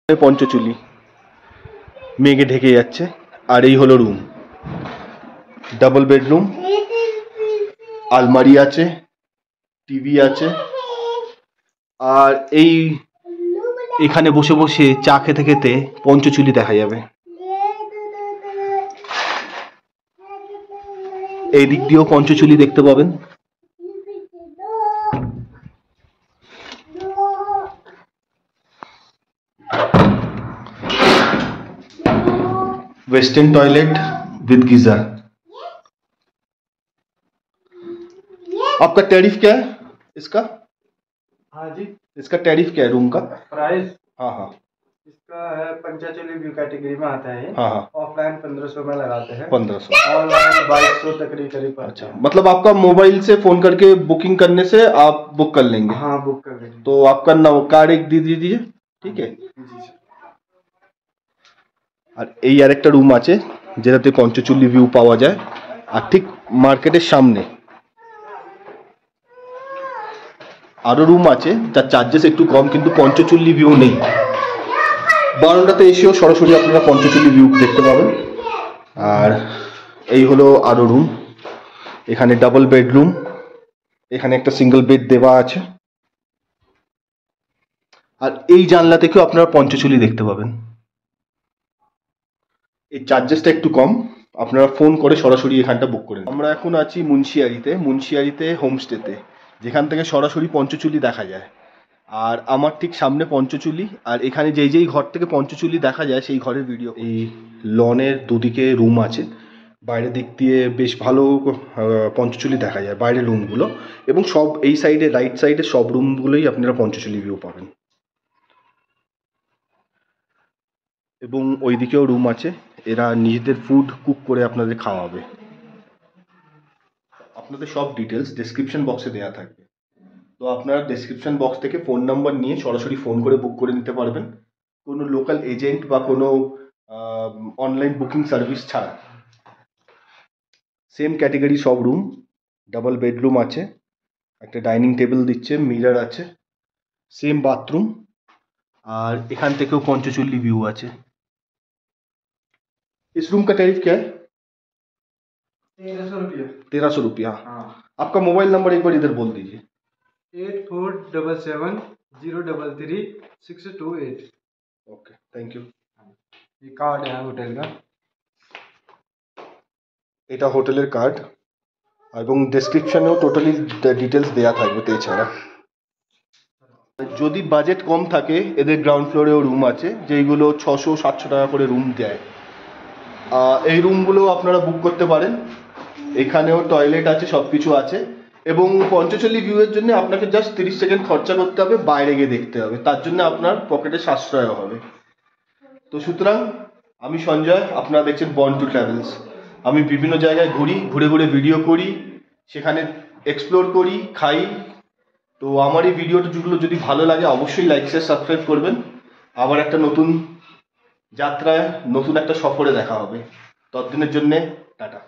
পঞ্চচুলি মেঘে ঢেকে যাচ্ছে। আর এই হলো রুম, ডাবল বেডরুম, আলমারি আছে, টিভি আছে। আর এখানে বসে বসে চা খেতে খেতে পঞ্চচুলি দেখা যাবে। এই দিক দিয়েও পঞ্চচুলি দেখতে পাবেন। Western toilet with geyser. आपका टैरिफ क्या है इसका? हाँ जी, इसका टैरिफ क्या है रूम का? प्राइस? हाँ हाँ, इसका है पंचचूली व्यू कैटेगरी में आता है। हाँ हाँ, ऑफलाइन 1500 में लगाते हैं, 1500, ऑनलाइन 2200 तक करीब। अच्छा, मतलब आपका मोबाइल से फोन करके बुकिंग करने से आप बुक कर लेंगे? हाँ, बुक कर लेंगे। तो आपका कार्ड एक दे दीजिए, ठीक है? আর এই আরেকটা রুম আছে যেটাতে পঞ্চচুলি ভিউ পাওয়া যায়, আর ঠিক মার্কেটের সামনে আরো রুম আছে যার চার্জেস একটু কম, কিন্তু পঞ্চচুলি ভিউ নেই। বারান্দাতে এসেও সরাসরি আপনারা পঞ্চচুলি ভিউ দেখতে পাবেন। আর এই হলো আরো রুম, এখানে ডাবল বেডরুম, এখানে একটা সিঙ্গেল বেড দেওয়া আছে। আর এই জানলা থেকেও আপনারা পঞ্চচুলি দেখতে পাবেন। এই চার্জেসটা একটু কম, আপনারা ফোন করে সরাসরি এখানটা বুক করে। আমরা এখন আছি মুন্সিয়ারিতে হোমস্টেতে, যেখান থেকে সরাসরি পঞ্চচুলি দেখা যায়। আর আমার ঠিক সামনে পঞ্চচুলি, আর এখানে যেই ঘর থেকে পঞ্চচুলি দেখা যায় সেই ঘরের ভিডিও। এই লনের দুদিকে রুম আছে, বাইরের দিক দিয়ে বেশ ভালো পঞ্চচুলি দেখা যায়, বাইরের রুমগুলো। এবং সব এই সাইডে, রাইট সাইডে সব রুমগুলোই আপনারা পঞ্চচুলি ভিউ পাবেন। এবং ওইদিকেও রুম আছে, এরা নিজেদের ফুড কুক করে আপনাদের খাওয়াবে। আপনাদের সব ডিটেলস ডেসক্রিপশন বক্সে দেওয়া থাকবে, তো আপনারা ডেসক্রিপশন বক্স থেকে ফোন নাম্বার নিয়ে সরাসরি ফোন করে বুক করে নিতে পারবেন, কোনো লোকাল এজেন্ট বা কোনো অনলাইন বুকিং সার্ভিস ছাড়া। সেম ক্যাটেগরি সব রুম, ডাবল বেডরুম আছে, একটা ডাইনিং টেবিল দিচ্ছে, মিরর আছে, সেম বাথরুম। আর এখান থেকেও পঞ্চচুলি ভিউ আছে। इस रूम का टैरिफ क्या है? 1300 रुपया। 1300 रुपया। हाँ। आपका मोबाइल नंबर एक बार इधर बोल दीजिए। 8477033628। Okay, thank you. ये कार्ड है होटल का। এটা হোটেলের কার্ড, এবং ডেসক্রিপশনেও টোটালি ডিটেলস দেওয়া থাকবে। এছাড়া যদি বাজেট কম থাকে, এদের গ্রাউন্ড ফ্লোরেও রুম আছে যেইগুলো 600-700 টাকা করে রুম দেয়। এই রুমগুলো আপনারা বুক করতে পারেন। এখানেও টয়লেট আছে, সব কিছু আছে। এবং পঞ্চচুলি ভিউয়ের জন্য আপনাকে জাস্ট 30 সেকেন্ড খরচা করতে হবে, বাইরে গিয়ে দেখতে হবে, তার জন্য আপনার পকেটে সাশ্রয় হবে। তো সুতরাং আমি সঞ্জয়, আপনারা দেখছেন বর্ন টু ট্রাভেলস। আমি বিভিন্ন জায়গায় ঘুরি, ঘুরে ঘুরে ভিডিও করি, সেখানে এক্সপ্লোর করি, খাই। তো আমার এই ভিডিওগুলো যদি ভালো লাগে অবশ্যই লাইক শেয়ার সাবস্ক্রাইব করবেন। আবার একটা নতুন যাত্রায়, নতুন একটা সফরে দেখা হবে। ততদিনের জন্যে টাটা।